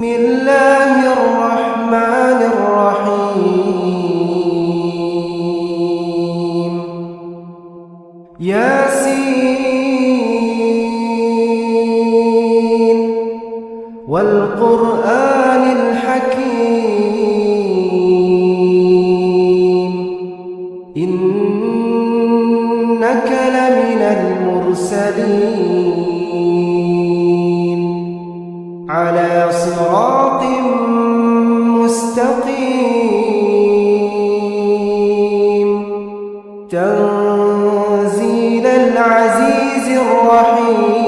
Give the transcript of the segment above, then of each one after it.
بسم الله الرحمن الرحيم ياسين والقرآن الحكيم إنك لمن المرسلين على صراط مستقيم تنزيل العزيز الرحيم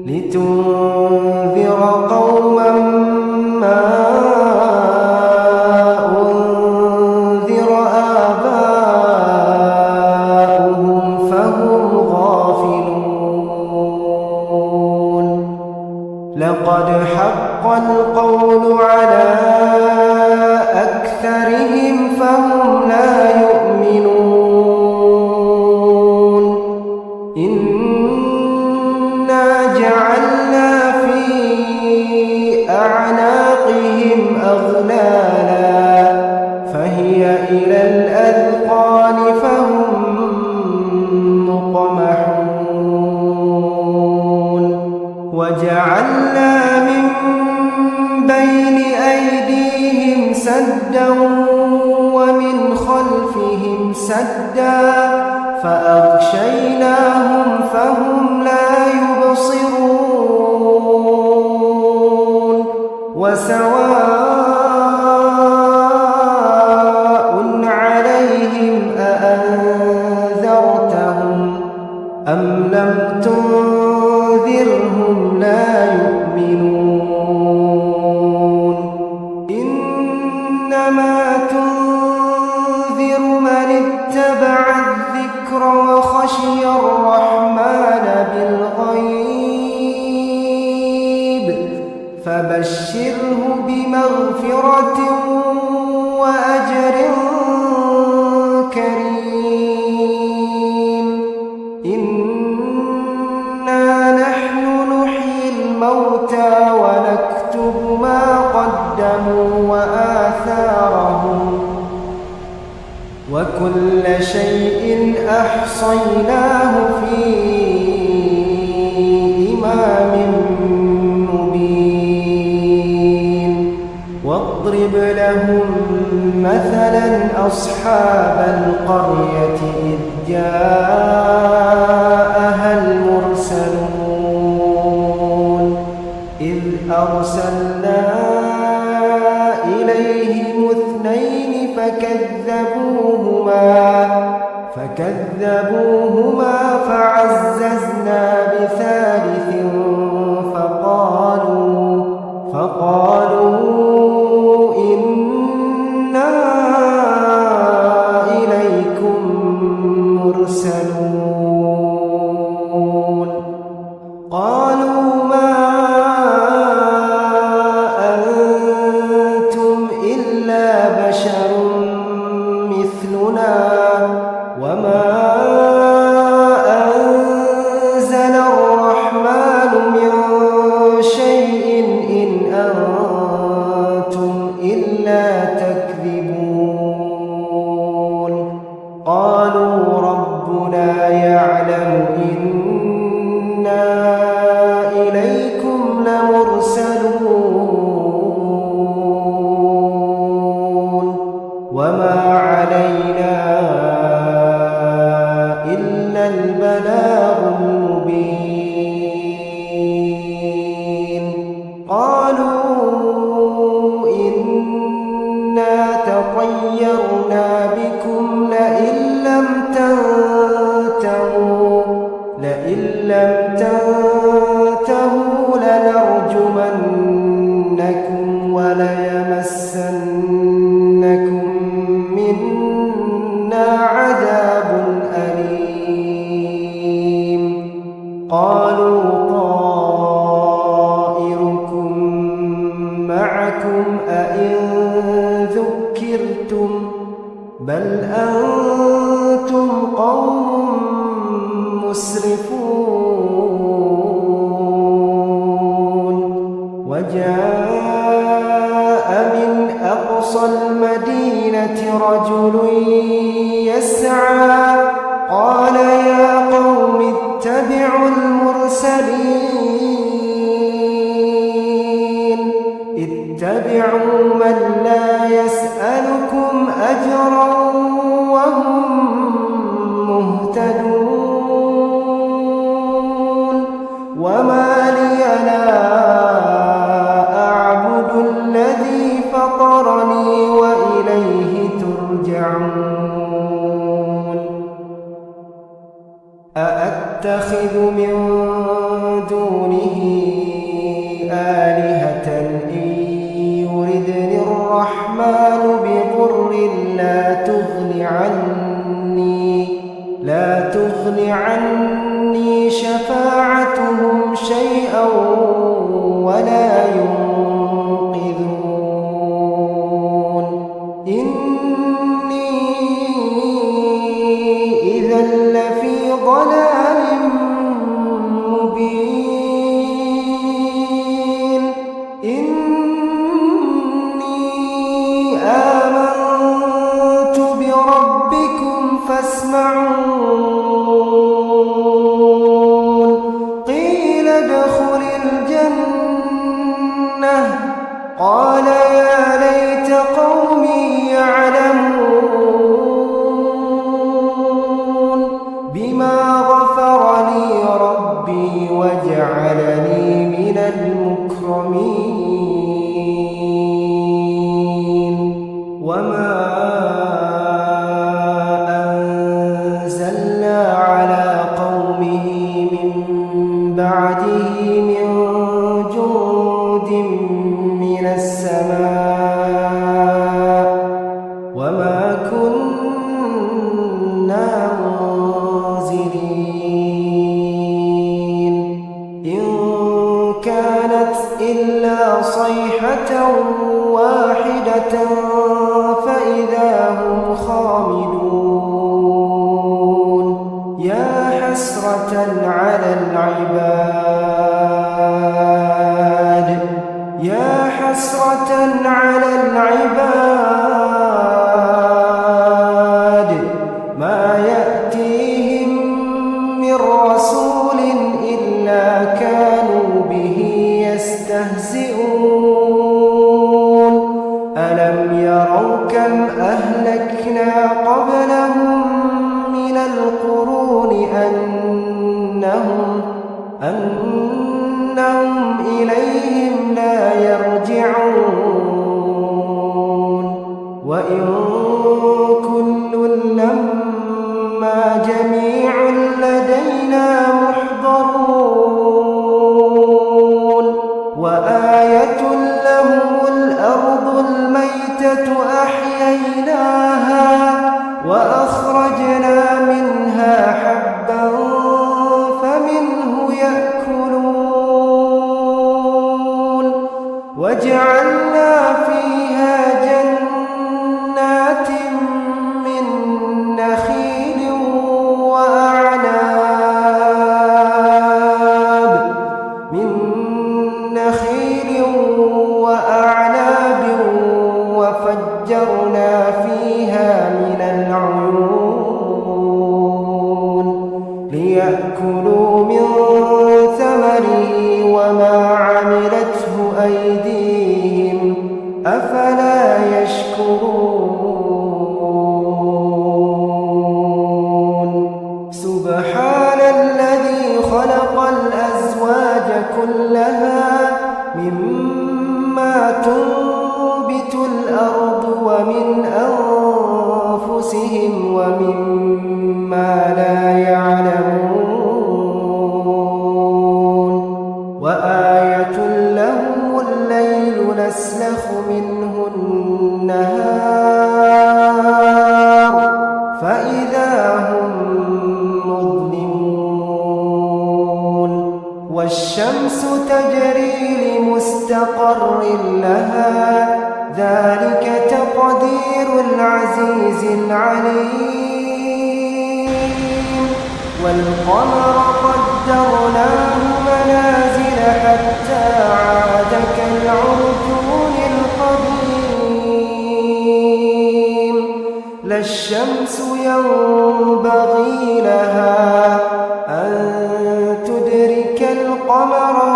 لتنذر قوما ما أنذر آباؤهم فهم غافلون لقد حق القول على أكثرهم فهم لا يؤمنون إنا جعلنا في أعناقهم أغلالا فهي إلى الأذقان فهم مقمحون وجعلنا من بين أيديهم سدا ومن خلفهم سدا فأغشيناهم فهم لا يبصرون وسواء عليهم أأنذرتهم أم لم تنذرهم لا يؤمنون إنما تنذر من اتبع الذكر وخشي الرحمن بالغيب فبشره بمغفرة وأجر كريم إنا نحن نحيي الموتى ونكتب ما قدموا وآثارهم وكل شيء أحصيناه في إمام مبين واضرب لهم مثلا أصحاب القرية إذ جاءها المرسلون إذ أرسلنا إليهم اثنين فكذبوهما فعززنا بثالث فقالوا إنا إليكم مرسلون قالوا ما أنتم إلا بشر مثلنا وما أنزل الرحمن من شيء إن أنتم إلا تكذبون قالوا ربنا يعلم إنا إليكم لمرسلون وما علينا إلا البلاغ المبين قالوا إنا تطيرنا بكم لئن لم تنتهوا لنرجمنكم وليمسنكم منا عذاب أليم قالوا طائركم معكم أئن ذكرتم بل أنتم قوم مسرفون جاء من أقصى المدينة رجل يسعى قال يا قوم اتبعوا المرسلين اتبعوا من لا يسألكم أجرا وهم مهتدون وما لي لا أعبد الذي فطرني وإليه ترجعون أأتخذ من دونه آلهة إن يردني الرحمن بضر لا تغن عني شفاعتهم شيئا ولا ينقذون إني إذا لفي ضلال مبين إني آمنت بربكم فاسمعون قيل ادخل الجنة قال يا ليت قومي يعلمون بما غفر لي ربي وجعلني من المكرمين وما أنزلنا على قومه من بعده من جند من السماء وما كنا منزلين إن كانت إلا صيحة واحدة فإذا هم خامدون يا حسرة على العباد يا حسرة على العباد ما يأتيهم من رسول إلا كانوا به يستهزئون ألم يروا كم أهلكنا قبلهم من القرون أنهم إليهم لا يرجعون وإن كل لما جميع لدينا محضرون وآية لهم الأرض الميتة أحييناها وأخرجنا منها حبا فمنه يأكلون وجعلنا فيها جنات من نخيل وأعناب وفجرنا فيها من العيون ليأكلوا من ثمره وما عملته أيديهم أفلا يشكرون سبحان الذي خلق الأزواج كلها مما تنبت الأرض ومن أنفسهم ومما لا يعلمون وآية لهم الليل نسلخ منه النهار فإذا هم مظلمون والشمس تجري لمستقر لها ذلك تقدير العزيز العليم والقمر قدرناه منازل حتى عاد كالعرش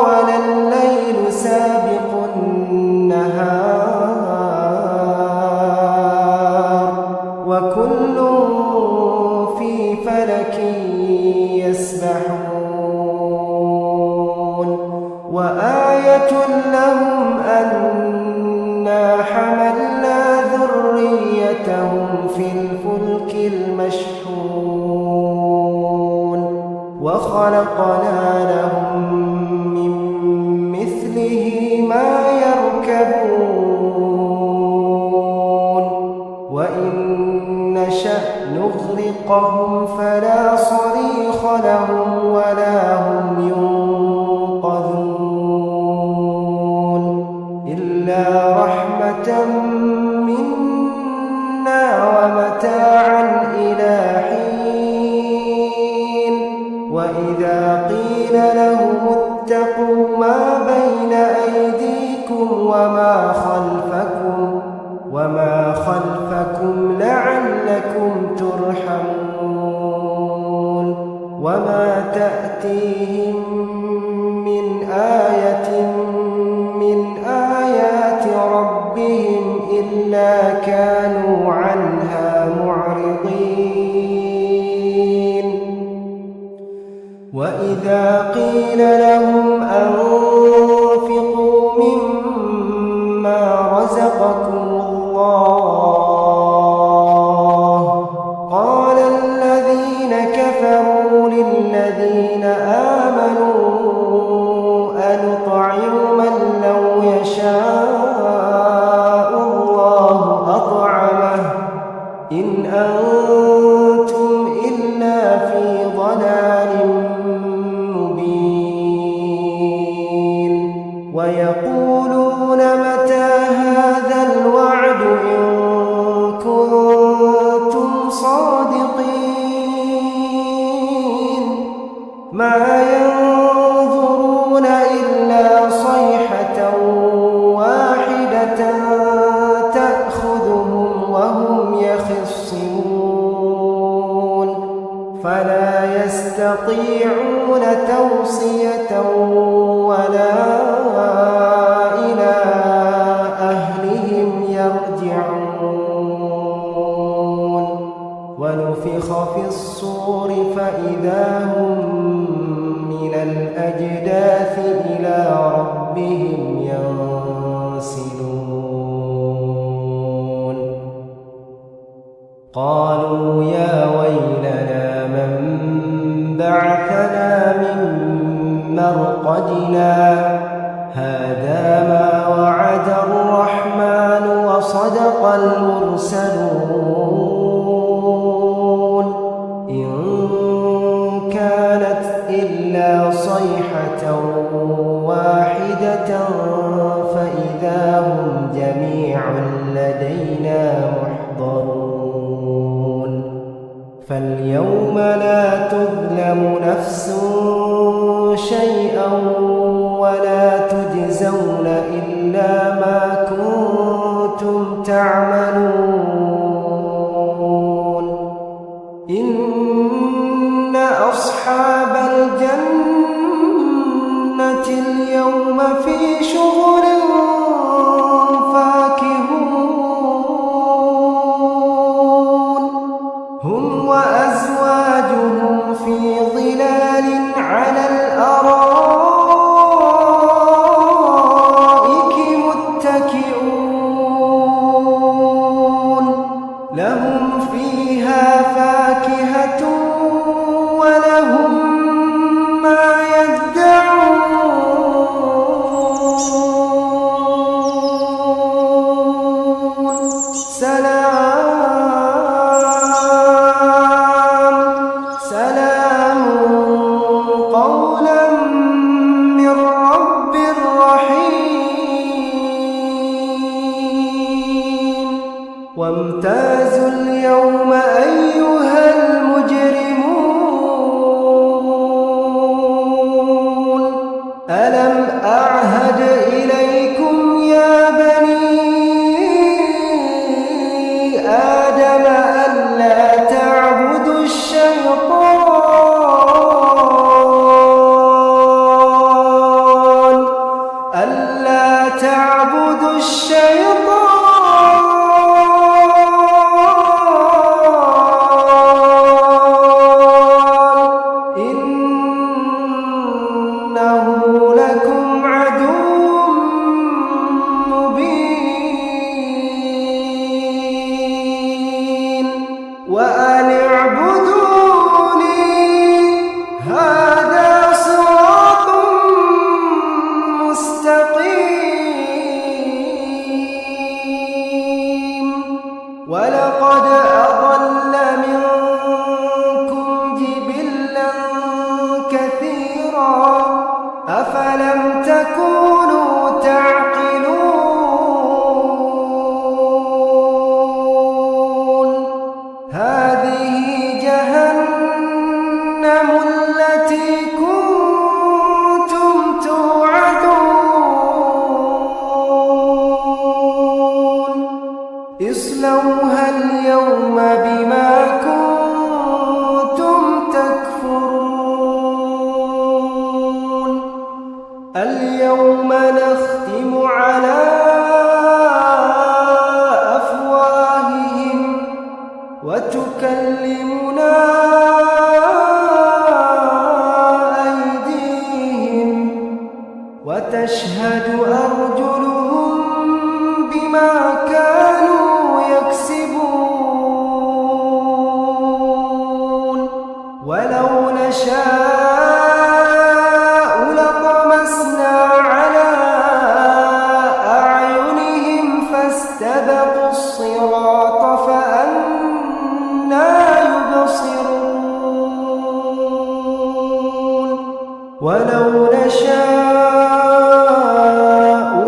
ولا الليل سابق النهار وكل في فلك يسبحون وآية لهم أنا حملنا ذريتهم في الفلك المشحون وخلقنا لهم من مثله ما يركبون وإن نشأ نغرقهم فلا صريخ لهم ولا هم ينقذون إلا رحمة منا ومتاعا إلى حين وإذا قيل لهم اتقوا ما بين أيديكم وما خلفكم لعلكم ترحمون وما تأتيهم من آية من آيات ربهم إلا كانوا عنها معرضين وإذا قيل لهم أنفقوا مما رزقكم الله قال الذين كفروا للذين آمنوا أنطعم من لو يشاء الله أطعمه إن أنتم إلا في ضلال مبين ويقولون متى هذا الوعد إن كنتم صادقين ما ينظرون إلا صيحة واحدة تأخذهم وهم يخصمون فلا يستطيعون توصية ولا إلى أهلهم يرجعون ونفخ في الصور فإذا هم من الأجداث إلى ربهم ينسلون قالوا يا ويلنا من بعثنا من مرقدنا هذا ما وعد الرحمن وصدق المرسلون إن كانت إلا صيحة واحدة فإذا هم جميع لدينا محضرون فاليوم لا تظلم نفس شيئا ولا تجزون إلا ما كنتم تعملون إن أصحاب الجنة اليوم في شغل فاكهون هم وأزواجهم في ظلال على الأرائك متكئون لهم فيها فاكهة ولهم ما يدعون ولقد أضل منكم جبلا كثيرا أفلم تكونوا تعقلون هذه جهنم التي كنتم توعدون اصلوها اليوم بما كنتم تكفرون اليوم نختم على أفواههم وتكلمنا أيديهم وتشهد أرجلهم بما كانوا يكسبون ولو نشاء لطمسنا على أعينهم فاستبقوا الصراط فأنى يبصرون ولو نشاء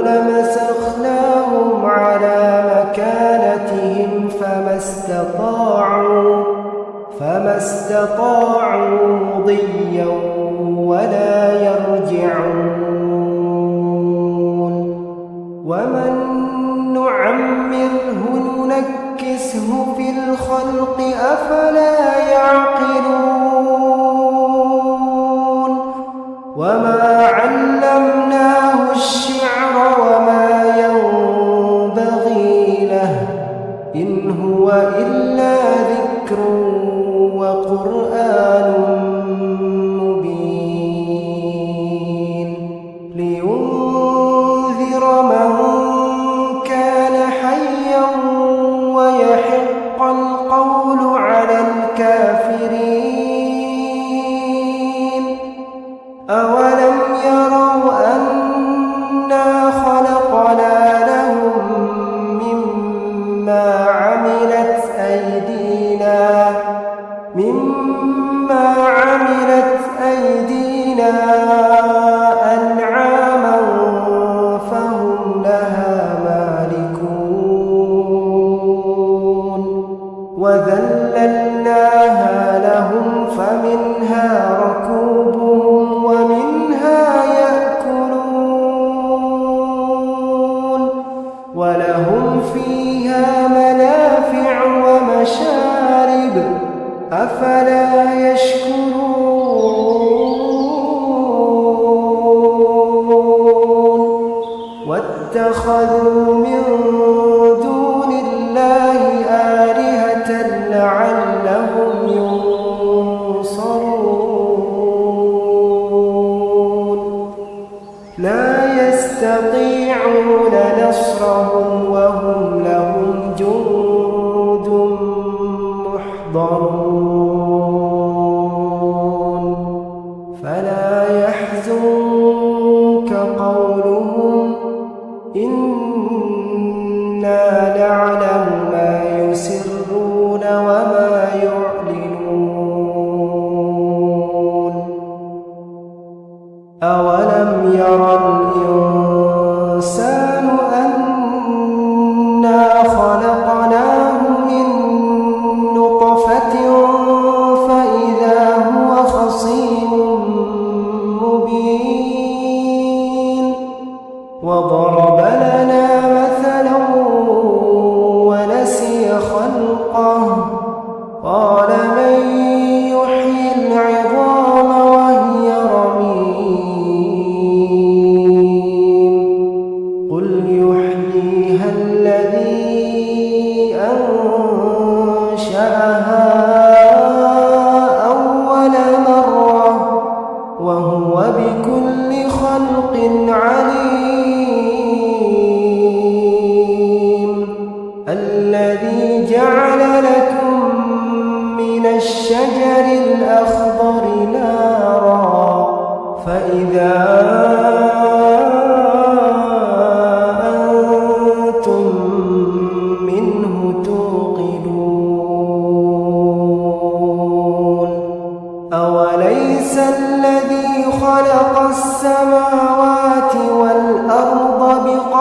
لمسخناهم على مكانتهم فما استطاعوا مضيا ولا يرجعون ومن نعمره ننكسه في الخلق أفلا يعقلون وما علمناه الشعر وما ينبغي له إن هو إلا ذكر وقرآن مبين لينذر من كان حيا ويحق القول على الكافرين أولم يروا أنا خلقنا لهم مما عملت أيدينا أنعاما فهم لها مالكون وذللناها لهم فمنها ركوبهم ومنها يأكلون ولهم فيها منافع ومشارب أفلا يشكرون واتخذوا من دون الله آلهة لعلهم ينصرون لا يستطيعون نصرهم وهم لهم جند محضرون فلا يحزنك قولهم إنا نعلم ما يسرون وما يعلنون أولم يرى الإنسان أنا خلقناه من نطفة فإذا هو خصيم مبين وضرب لنا مثلا ونسي خلقه قال من يحيي العظام وهي رميم قل يحيي الأرض بقدرها